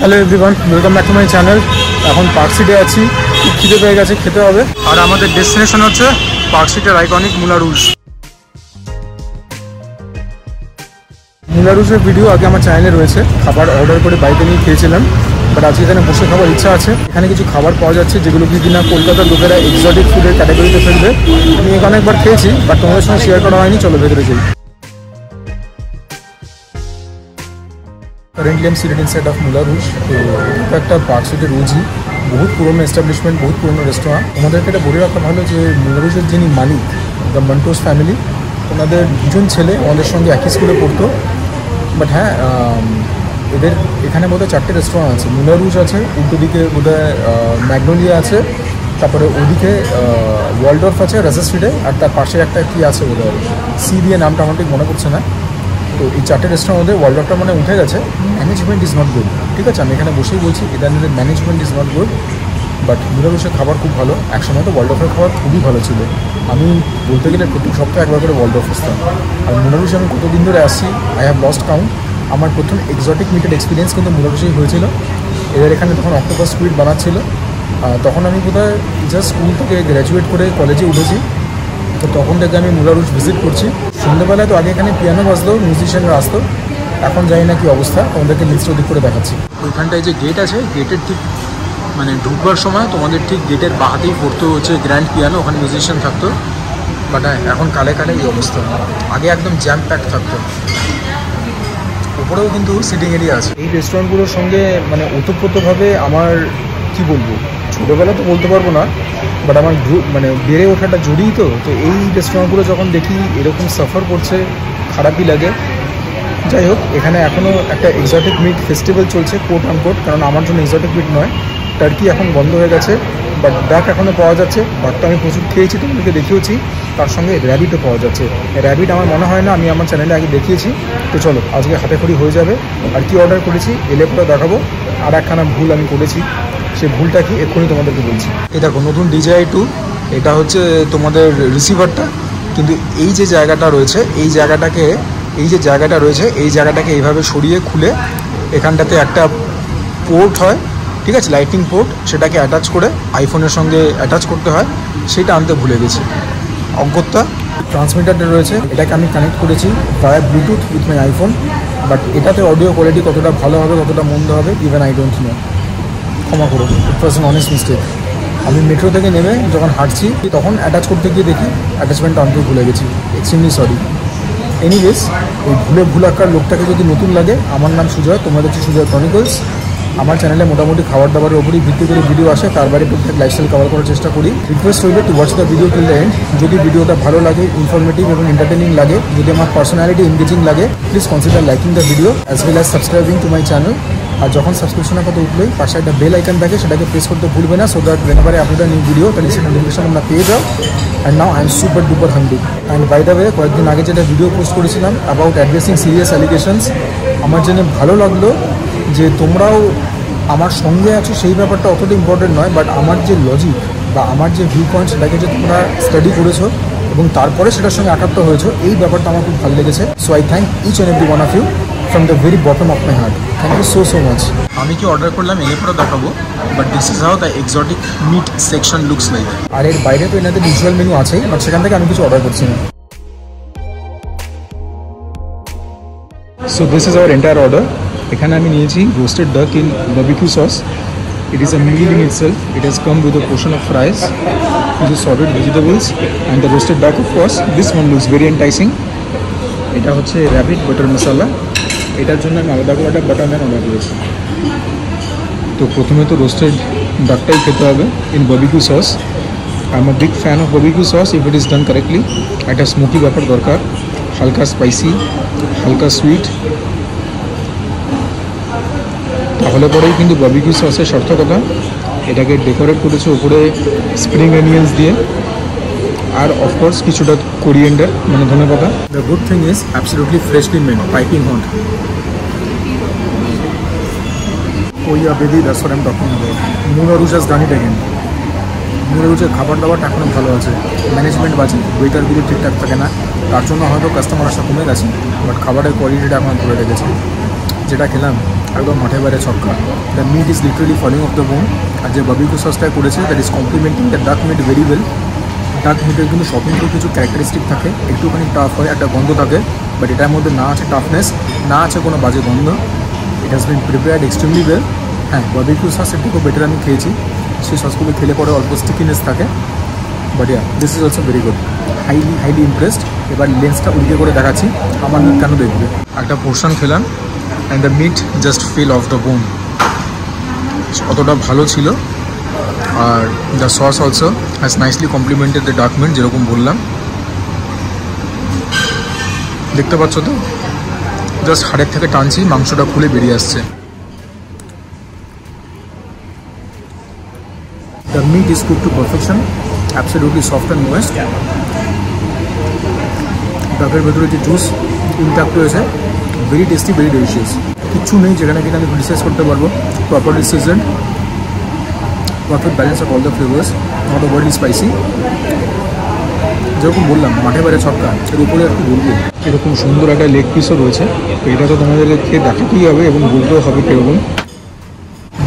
Hello everyone, welcome back to my channel. এখন park সিটে আছি, খুব খিদে পেয়ে গেছে, খেতে হবে। আর আমাদের ডেস্টিনেশন হচ্ছে পার্ক সিটের আইকনিক মুলা রুজ। মুলা রুজের ভিডিও আগে আমার চ্যানেলে রয়েছে, খাবার অর্ডার করে বাড়িতে নিয়ে খেয়েছিলাম। বাট আজকে এখানে বসে খাবার ইচ্ছা আছে। এখানে কিছু খাবার পাওয়া যাচ্ছে যেগুলো কি কিনা কলকাতার লোকেরা এক্সোটিক ফুডের ক্যাটাগরিতে ফেলবে। আমি এখানে একবার খেয়েছি, বাট তোমাদের সঙ্গে শেয়ার করা হয়নি। চলো ভেতরে যাই। কারেন্টলি আমি সিটেড ইনসাইড অফ মুলা রুজ। তো এটা একটা পার্ক সিটের রুজই, বহুত পুরনো এস্টাবলিশমেন্ট, বহুত পুরনো রেস্টুরেন্ট। ওনাদেরকে এটা বলে রাখা ভালো যে মুলা রুজের যিনি মালিক, দ্য মন্টোস ফ্যামিলি, ওনাদের দুজন ছেলে আমাদের সঙ্গে একই স্কুলে পড়তো। বাট হ্যাঁ, এদের এখানে বোধহয় 4টে রেস্টুরেন্ট আছে। মুলা রুজ আছে, উল্টো দিকে বোধহয় ম্যাগনোলিয়া আছে, তারপরে ওদিকে ওয়ালডর্ফ আছে রাজা স্ট্রিটে, আর তার পাশে একটা কি আছে বোধহয় সি দিয়ে, নামটা আমার ঠিক মনে পড়ছে না। তো এই 4টে রেস্টুরেন্ট মধ্যে ওয়ালডর্ফটা মানে উঠে গেছে। ম্যানেজমেন্ট ইজ নট গুড, ঠিক আছে, আমি এখানে বসেই বলছি এদের management is not good. But মুলা রুজের খাবার খুব ভালো। একসময় তো ওয়ালডর্ফের খাবার খুবই ভালো ছিল। আমি বলতে গেলে প্রত্যেক সপ্তাহে একবার করে ওয়ালডর্ফ আসতাম। আর মুলা রুজে আমি কতদিন ধরে আসছি, আই হ্যাভ লস্ট কাউন্ট। আমার প্রথম এক্সোটিক মিটের এক্সপিরিয়েন্স কিন্তু মুলা রুজেই হয়েছিল। এদের এখানে তখন অক্টোপাস স্কুইড বানাচ্ছিল। তখন আমি বোধহয় জাস্ট স্কুল থেকে গ্র্যাজুয়েট করে কলেজে উঠেছি। তো তখন থেকে আমি মুলা রুজ ভিজিট করছি। সন্ধ্যেবেলায় তো আগে এখানে পিয়ানো বাজতো, মিউজিশিয়ানরা আসতো। এখন জানি না কি অবস্থা, তোমাদেরকে নিচটা দিক করে দেখাচ্ছি। ওইখানটায় যে গেট আছে, গেটের ঠিক মানে ঢুকবার সময় তোমাদের ঠিক গেটের বাহাতেই পড়তো হচ্ছে গ্র্যান্ড পিয়ানো, ওখানে মিউজিশিয়ান থাকতো। বাট এখন কালে কালে এই অবস্থা। আগে একদম জ্যাম প্যাক থাকতো। ওপরেও কিন্তু সিটিং এরিয়া আছে। এই রেস্টুরেন্টগুলোর সঙ্গে মানে ওতপ্রোতভাবে আমার কি বলবো, ছোটোবেলা তো বলতে পারবো না, বাট আমার মানে বেড়ে ওঠাটা জড়িয়ে। তো এই রেস্টুরেন্টগুলো যখন দেখি এরকম সাফার করছে, খারাপই লাগে। যাই হোক, এখানে এখনও একটা এক্সোটিক মিট ফেস্টিভ্যাল চলছে, কোট আনকোট, কারণ আমার জন্য এক্সোটিক মিট নয়। টার্কি এখন বন্ধ হয়ে গেছে, বাট ডাক এখনও পাওয়া যাচ্ছে। ডাকটা আমি প্রচুর খেয়েছি, তোমাদেরকে দেখিয়েছি। তার সঙ্গে র্যাবিটও পাওয়া যাচ্ছে। র্যাবিট আমার মনে হয় না আমি আমার চ্যানেলে আগে দেখিয়েছি। তো চলো, আজকে হাতেখড়ি হয়ে যাবে। আর কি অর্ডার করেছি এলে পরে দেখাবো। আর একখানা ভুল আমি করেছি, সেই ভুলটা কি এক্ষুনি তোমাদেরকে বলছি। এই দেখো নতুন DJI 2, এটা হচ্ছে তোমাদের রিসিভারটা। কিন্তু এই যে জায়গাটা রয়েছে, এই জায়গাটাকে এইভাবে সরিয়ে খুলে এখানটাতে একটা পোর্ট হয়, ঠিক আছে, লাইটিং পোর্ট, সেটাকে অ্যাটাচ করে আইফোনের সঙ্গে অ্যাটাচ করতে হয়। সেটা আনতে ভুলে গেছি, অজ্ঞতা। ট্রান্সমিটারটা রয়েছে, এটাকে আমি কানেক্ট করেছি via Bluetooth with my iPhone. But এটাতে অডিও কোয়ালিটি কতটা ভালো হবে, কতটা মন্দ হবে, ইভেন আই ডোন্ট নো। ক্ষমা করো, ইট ওয়াজ অ্যান অনেস্ট মিস্টেক। আমি মেট্রো থেকে নেমে যখন হাঁটছি তখন অ্যাটাচ করতে গিয়ে দেখি অ্যাটাচমেন্টটা আনতে ভুলে গেছি। Extremely sorry. এনিওয়েজ, এই ভুলাক্কার লোকটাকে যদি নতুন লাগে, আমার নাম সুজয়, তোমরা দেখছি সুজয় ক্রনিকলস। আমার চ্যানেলে মোটামুটি খাবার দাবারের উপরই ভিত্তি করে ভিডিও আসে, তার বাইরে টুকটাক লাইফস্টাইল কভার করার চেষ্টা করি। রিকোয়েস্ট রইল to watch the video till the end. যদি ভিডিওটা ভালো লাগে, ইনফরমেটিভ এবং এন্টারটেনিং লাগে, যদি আমার পার্সোনালিটি এনগেজিং লাগে, please consider liking the video as well as subscribing to my channel. আর যখন সাবস্ক্রিপশনের কথা উঠলেই পাশে একটা বেল আইকন থাকে, সেটাকে প্রেস করতে ভুলবে না, so that whenever I upload a new video, তাহলে সেটা নোটিফিকেশন তোমরা পেয়ে যাও। And now I am super duper hungry. And by the way, কয়েকদিন আগে যেটা ভিডিও পোস্ট করেছিলাম অ্যাবাউট অ্যাড্রেসিং সিরিয়াস অ্যালিগেশনস, আমার জেনে ভালো লাগলো যে তোমরাও আমার সঙ্গে আছো। সেই ব্যাপারটা অতটা ইম্পর্টেন্ট নয়, বাট আমার যে লজিক বা আমার যে ভিউ পয়েন্ট, সেটাকে যে তোমরা স্টাডি করেছো এবং তারপরে সেটার সঙ্গে একাত্ম হয়েছো, এই ব্যাপারটা আমার খুব ভালো লেগেছে। So I thank each and every one of you from the very bottom of my heart. Thank you so much. আমি কি অর্ডার করলাম এলে পরে দেখাবো, but this is how the exotic meat section looks like. আর এর বাইরে তো এনাদের ভিজুয়াল মেনু আছেই, বাট সেখান থেকে আমি কিছু অর্ডার করছি না। So this is our entire order. এখানে আমি নিয়েছি roasted duck in barbecue sauce. It is a meal in itself. It has come with a portion of fries, with sauteed vegetables and the roasted duck. Of course this one looks very enticing. এটা হচ্ছে rabbit butter মশলা। এটার জন্য আমি আলাদা করে একটা butter নান order করেছি। তো প্রথমে তো রোস্টেড ডাকটাই খেতে হবে in barbecue sauce. I am a big fan of barbecue sauce if it is done correctly. একটা স্মোকি ব্যাপার দরকার, হালকা স্পাইসি, হালকা সুইট, তাহলে পরেই কিন্তু বারবিকিউ সসের সার্থকতা। এটাকে ডেকোরেট করেছে উপরে স্প্রিং অনিয়ন্স দিয়ে, আর অফকোর্স কিছুটা কোরিয়েন্ডার মানে ধনেপাতা। The good thing is absolutely freshly made, piping hot. Oh baby, that's what I am talking about. Moulin Rouge হাজ ডান ইট অ্যাগেন। মুলা রুজের খাবার দাবারটা এখনও ভালো আছে, ম্যানেজমেন্ট বাজে, ওয়েটারগুলো ঠিকঠাক থাকে না, তার জন্য হয়তো কাস্টমার আসা কমে গেছে, বাট খাবারের কোয়ালিটিটা এখন ধরে রেখেছে। যেটা খেলাম একদম মাঠে বাইরে ছক্কা। The meat is literally falling off the bone. আর যে বারবিকিউ সসটা করেছে that is complementing the duck meat very well. Duck মিটের কিন্তু স্বতন্ত্র কিছু ক্যারেক্টারিস্টিক থাকে, একটুখানি টাফ হয়, একটা গন্ধ থাকে, বাট এটার মধ্যে না আছে টাফনেস, না আছে কোনো বাজে গন্ধ। It has been prepared extremely well. হ্যাঁ, বারবিকিউ সস একটু বেটার আমি খেয়েছি, সেই সসগুলো খেলে পরে অল্প স্টিকিনেস থাকে, but yeah this is also very good. Highly impressed. এবার লেন্সটা উল্টে করে দেখাচ্ছি আমার মুখ কেন দেখবে। একটা পোর্শন খেলাম and the meat just fell off the bone, অতটা ভালো ছিল। আর the sauce also has nicely complemented the dark meat, যেরকম বললাম। দেখতে পাচ্ছ তো, জাস্ট হাড়ের থেকে টানছি, মাংসটা খুলে বেরিয়ে আসছে। The meat is cooked to perfection, absolutely soft and moist. ডাকের ভেতরে যে জুস ইনট্যাক্ট রয়েছে, ভেরি টেস্টি, ভেরি ডেলিশিয়াস। কিচ্ছু নেই যেখানে কিনা আমি ক্রিটিসাইজ করতে পারবো। Properly seasoned, perfect balance of all the flavours, not overly spicy. যেরকম বললাম মাঠে বাইরে ছক্কা, এর উপরে একটু বলবো। এরকম সুন্দর একটা লেগ পিসও রয়েছে, এটা তো তোমাদেরকে খেয়ে দেখাতেই হবে এবং বলতেও হবে কীরকম।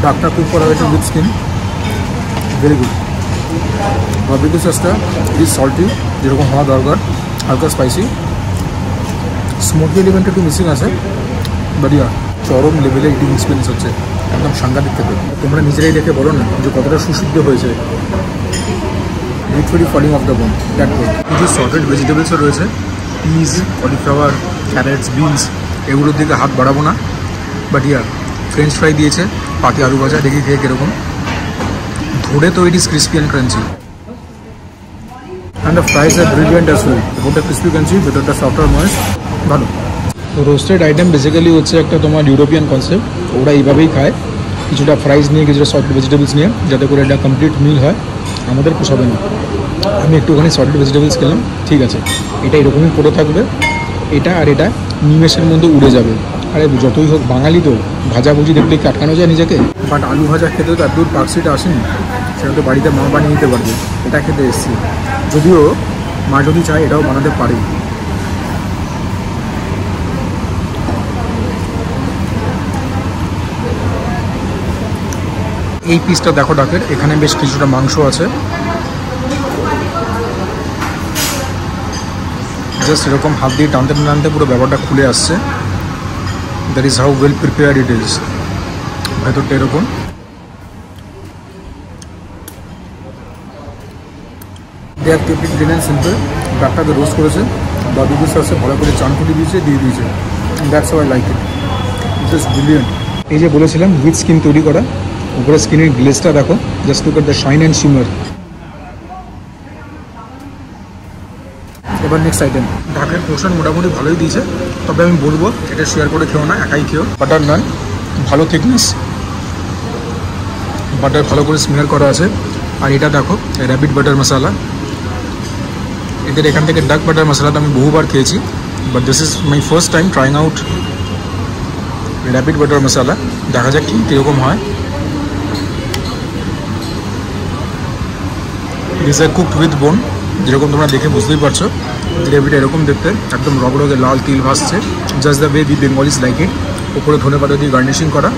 ডাকটা কুক করা হয়েছে with skin, very good. Barbecue সসটা ইজ সল্টি, যেরকম হওয়া দরকার, হালকা স্পাইসি, স্মোকি এলিমেন্ট একটু মিসিং আছে, বাট ইয়া চরম লেভেলে ইটিং এক্সপিরিয়েন্স হচ্ছে, একদম সাংঘাতিক থেকে। তোমরা নিজেরাই দেখে বলো না যে কতটা সুসিদ্ধ হয়েছে। Literally falling off the bone, that good. কিছু সর্টেড ভেজিটেবলসও রয়েছে, পিস, কলিফ্লাওয়ার, ক্যারেটস, বিনস, এগুলোর দিকে হাত বাড়াবো না, বাট ইয়া ফ্রেঞ্চ ফ্রাই দিয়েছে, পাতি আলু ভাজা, দেখি খেয়ে কীরকম। ধরে তো it is crispy and crunchy. And the fries are brilliant as well. Both the crispy crunchy, but the softer moist. ভালো। রোস্টেড আইটেম বেসিক্যালি হচ্ছে একটা তোমার ইউরোপিয়ান কনসেপ্ট, ওরা এইভাবেই খায়, কিছুটা ফ্রাইজ নিয়ে, কিছুটা সল্টেড ভেজিটেবলস নিয়ে, যাতে করে একটা কমপ্লিট মিল হয়। আমাদের পোষাবে না। আমি একটুখানি সল্টেড ভেজিটেবলস খেলাম, ঠিক আছে, এটা এরকমই পড়ে থাকবে, এটা আর এটা নিমেষের মধ্যে উড়ে যাবে। আরে যতই হোক বাঙালি তো, ভাজাভুজি দেখলে কি আটকানো যায় নিজেকে? বাট আলু ভাজা খেতে তো এত দূর পার্কসিটা আসেনি, সেটা তো বাড়িতে মা বানিয়ে নিতে পারবে। এটা খেতে এসেছি, যদিও মা যদি চায় এটাও বানাতে পারে। এই পিসটা দেখো ডাকের, এখানে বেশ কিছুটা মাংস আছে, জাস্ট এরকম হাত দিয়ে টানতে টানতে পুরো ব্যাপারটা খুলে আসছে। That is how well prepared it is. ভেতরটা এরকম। They are keep it clean and simple. ডাকটাকে রোস্ট করেছে, বারবিকিউ সসে ভালো করে চান করে দিয়েছে, দিয়ে দিয়েছে। That's how I like it, just brilliant. এই যে বলেছিলাম উইথ স্কিন তৈরি করা, উপরে স্কিনের গ্লেজটা দেখো, just look at the shine and shimmer. এবার নেক্সট আইটেম। ঢাকের পোর্শন মোটামুটি ভালোই দিয়েছে, তবে আমি বলবো এটা শেয়ার করে খেও না, একাই খেও। বাটার নান, ভালো থিকনেস, বাটার ভালো করে স্মিয়ার করা আছে। আর এটা দেখো র্যাবিট বাটার মশলা, এদের এখান থেকে ডাক বাটার মশলাটা আমি বহুবার খেয়েছি, but this is my first time trying out rabbit butter masala. দেখা যাক কীরকম হয়। দিস আর কুকড উইথ বোন, যেরকম তোমরা দেখে বুঝতেই পারছো, গ্রেভিটা এরকম দেখতে, একদম রগরগে লাল তিল ভাসছে, just the way the Bengalis like it. উপরে ধনেপাতা দিয়ে গার্নিশিং করা।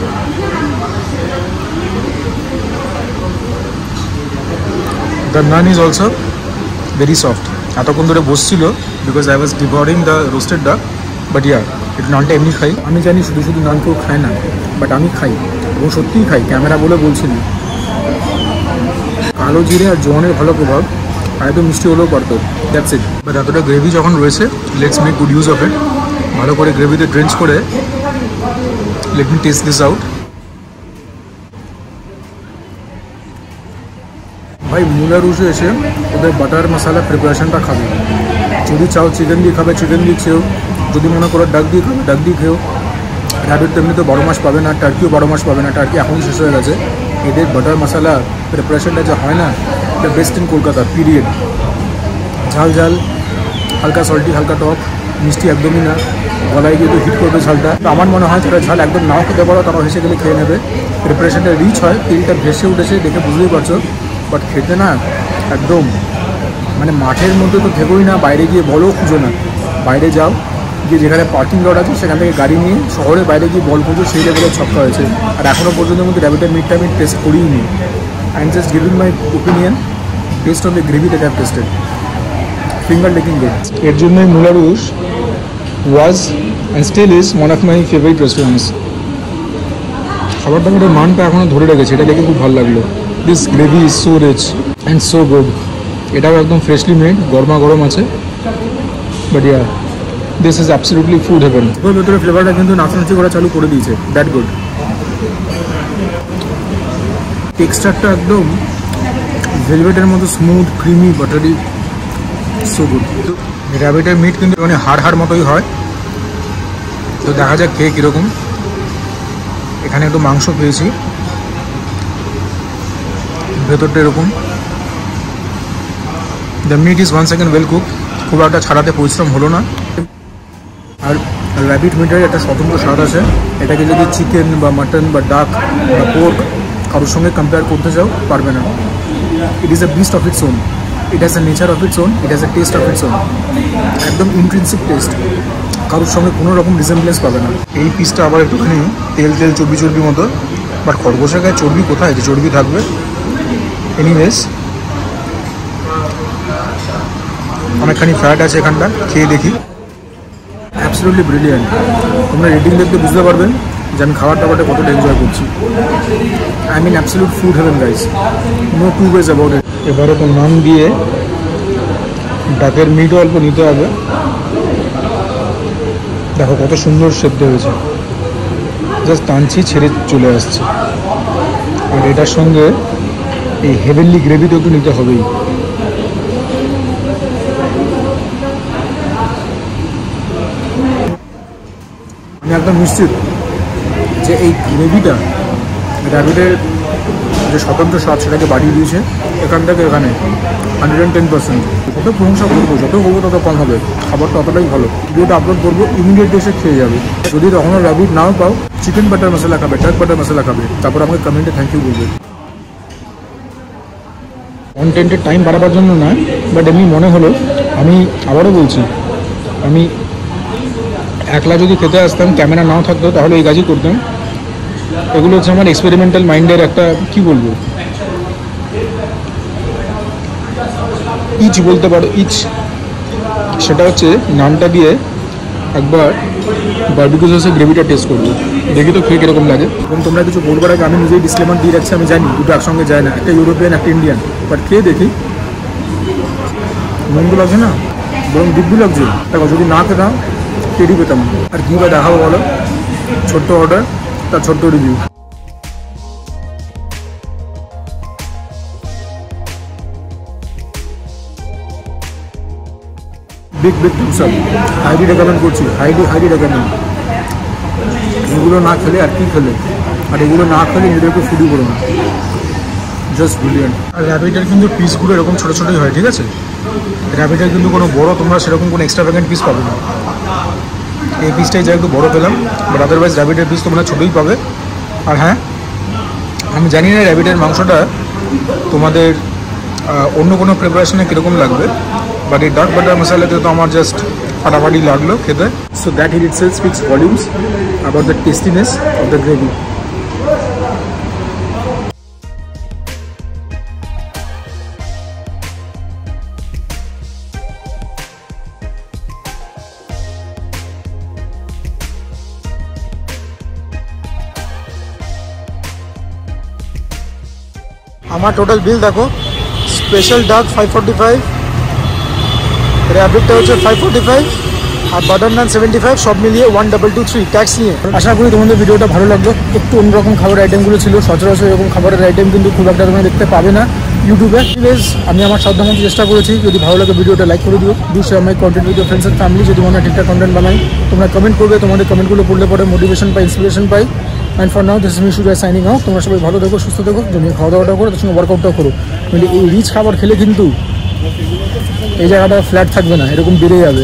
The naan is also very soft. এতক্ষণ ধরে বসছিল because I was devouring the roasted duck, but ইয়ার একটু নানটা এমনি খাই। আমি জানি শুধু শুধু নান কেউ খায় না, বাট আমি খাই এবং সত্যিই খাই, ক্যামেরা বলে বলছি না। কালো জিরে আর জোয়ানের ভালো প্রভাব, আর একদম মিষ্টি হলেও পারতো, দ্যাটস ইট। বাট এতটা গ্রেভি যখন রয়েছে, let's make good use of it. ভালো করে গ্রেভিতে ড্রেঞ্চ করে let me test this out. ভাই মুলা রুশে এসে ওদের বাটার মশলা প্রিপারেশনটা খাবে। যদি চাও চিকেন দিয়ে খাবে, চিকেন দিয়ে খেয়েও। যদি মনে করো ডাক দিয়ে খাবে, ডাক দিয়ে খেয়েও। র্যাবিট তো এমনি তো 12 মাস পাবে না, টার্কিও 12 মাস পাবে না, টার্কি এখন শেষ হয়ে গেছে। এদের বাটার মশলা প্রিপারেশনটা যা হয় না, the best in Kolkata, period. ঝাল ঝাল, হালকা সল্টি, হালকা টক, মিষ্টি একদমই না, গলায় গিয়ে তো হিট করবে ঝালটা। তো আমার মনে হয় যারা ঝাল একদম নাও খেতে পারো, তারাও হেসে গেলে খেয়ে নেবে। প্রিপারেশনটা রিচ হয়, তেলটা ভেসে উঠেছে, দেখে বুঝতেই পারছো। বাট খেতে না একদম মানে মাঠের মধ্যে তো থেকোই না, বাইরে গিয়ে বলো খুঁজো না। বাইরে যাও, গিয়ে যেখানে পার্কিং লট আছে সেখান থেকে গাড়ি নিয়ে শহরের বাইরে গিয়ে বল পুজো সেই লেভেলের ছক্কা হয়েছে। আর এখনও পর্যন্ত মধ্যে র্যাবিটের মিটটা আমি টেস্ট করিই নি। I am just giving my opinion based on the gravy that I have tasted. Finger licking good. এর জন্যই Moulin Rouge was and still is one of my favourite restaurants. খাবার দাবারের মানটা এখনও ধরে রেখেছে, এটা দেখে খুব ভালো লাগলো। This gravy is so rich and so good. এটাও একদম ফ্রেশলি মেড, গরমা গরম আছে। But yeah, this is absolutely food heaven. ওর ভেতরে ফ্লেভারটা কিন্তু নাচানাচি করা চালু করে দিয়েছে, দ্যাট গুড। টেক্সচারটা একদম ভেলভেটের মতো smooth, creamy, buttery, so good. র্যাবিটের মিট কিন্তু মানে হাড় মতোই হয়, তো দেখা যাক খেয়ে কীরকম। এখানে একটু মাংস পেয়েছি, ভেতরটা এরকম। The meat is one second well cook, খুব একটা ছাড়াতে পরিশ্রম হলো না। আর র্যাবিট মিটের একটা স্বতন্ত্র স্বাদ আছে, এটাকে যদি চিকেন বা মাটন বা ডাক বা পোর্ক কারোর সঙ্গে কম্পেয়ার করতে চাও পারবে না। ইট is a beast of its own, it has a nature of its own, it has a test of its own, একদম ইন্ট্রিনসিক টেস্ট, কারোর সঙ্গে কোনো রকম রিসেম্বলেন্স পাবে না। এই পিসটা আবার একটুখানি তেল চর্বি মতো, বাট খরগোশের গায়ে চর্বি কোথায়, যে চর্বি থাকবে। এনিওয়েজ অনেকখানি ফ্যাট আছে এখানটা, খেয়ে দেখি। Absolutely brilliant. তোমরা রেটিং দেখতে বুঝতে পারবেন যে আমি খাবার দাবারটা কতটা এনজয় করছি। I mean absolute food heaven guys, no two ways about it. এবারে তো নাম দিয়ে ডাকের মিটও অল্প নিতে হবে। দেখো কত সুন্দর সেদ্ধ হয়েছে, জাস্ট টানছি ছেড়ে চলে আসছে। আর এটার সঙ্গে এই হেভেনলি গ্রেভিটা একটু নিতে হবেই। আমি একদম নিশ্চিত যে এই গ্রেভিটা র্যাবিটের যে স্বতন্ত্র স্বাদ সেটাকে বাড়িয়ে দিয়েছে এখান থেকে এখানে 110%। যত প্রশংসা করবো, যত করবো তত কম হবে, খাবারটা অতটাই ভালো। ভিডিওটা আপলোড করবো, ইমিডিয়েট এসে খেয়ে যাবে। যদি তখনও র্যাবিট নাও পাও, চিকেন বাটার মশলা খাবে, ডাক বাটার মশলা খাবে, তারপর আমাকে কমেন্টে থ্যাংক ইউ বলবে। কন্টেন্টের টাইম বাড়াবার জন্য নয়, বাট এমনি মনে হলো, আমি আবারও বলছি, আমি একলা যদি খেতে আসতাম, ক্যামেরা নাও থাকতো, তাহলে এই কাজই করতাম। এগুলো হচ্ছে আমার এক্সপেরিমেন্টাল মাইন্ডের একটা, কি বলবো, ইচ বলতে পারো, ইচ। সেটা হচ্ছে নামটা দিয়ে একবার বারবিকিউ সসের গ্রেভিটা টেস্ট করবো, দেখি তো খেয়ে কীরকম লাগে। এবং তোমরা কিছু বলবার আগে আমি নিজেই ডিসক্লেমার দিয়ে রাখছি, আমি জানি দুটো একসঙ্গে যায় না, একটা ইউরোপিয়ান একটা ইন্ডিয়ান, বাট খেয়ে দেখি। মন্দ লাগছে না, বরং দিব্যি লাগছে। দেখো যদি না খেতাম টেরি পেতাম। আর কী বা দেখাবো বলো, ছোট্ট অর্ডার, তার ছোট্ট review. Big thanks up, highly recommend করছি, হাইলি রেকমেন্ড। এগুলো না খেলে আর কি খেলে, আর এগুলো না খেলে নিজেদেরকে ফুডি করো না, জাস্ট ব্রিলিয়ান্ট। আর র্যাবিটের কিন্তু পিসগুলো এরকম ছোটো ছোটোই হয়, ঠিক আছে। র্যাবিটের কিন্তু কোনো বড়ো তোমরা সেরকম কোনো এক্সট্রাভ্যাগেন্ট পিস পাবে না। এই পিসটাই যা একটু বড়ো পেলাম, বাট আদারওয়াইজ র্যাবিটের পিস তোমরা ছোটোই পাবে। আর হ্যাঁ, আমি জানি না র্যাবিটের মাংসটা তোমাদের অন্য কোনো প্রিপারেশনে কীরকম লাগবে, বাট এই ডাক বাটার মশলাতে তো আমার জাস্ট ফাটাফাটি লাগলো খেতে। So that it itself speaks volumes about the tastiness of the gravy. আমার টোটাল বিল দেখো, স্পেশাল ডাক 545, র্যাবিটটা হচ্ছে 545, আর বাটার নান 75, সব মিলিয়ে 1223 ট্যাক্স নিয়ে। আশা করি তোমাদের ভিডিওটা ভালো লাগলো। একটু অন্যরকম খাবার আইটেমগুলো ছিল, সচরাচর এরকম খাবারের আইটেম কিন্তু খুব একটা তোমরা দেখতে পাবে না ইউটিউবে। প্লিজ, আমি আমার সাধ্যমতো চেষ্টা করেছি। যদি ভালো লাগে ভিডিওটা লাইক করে দিও, do share my content with your friends and family. যদি মনে হয় ঠিকঠাক কন্টেন্ট বানাই, তোমরা কমেন্ট করবে, তোমাদের কমেন্টগুলো পড়লে পরে মোটিভেশন পাই, ইন্সপিরেশন পাই। And for now this is me Sujoy signing out. তোমরা সবাই ভালো থেকো, সুস্থ থেকো, জমিয়ে খাওয়া দাওয়াটা করো, তার সঙ্গে ওয়ার্কআউটটাও করো। কিন্তু এই রিচ খাবার খেলে কিন্তু এই জায়গাটা ফ্ল্যাট থাকবে না, এরকম বেড়ে যাবে।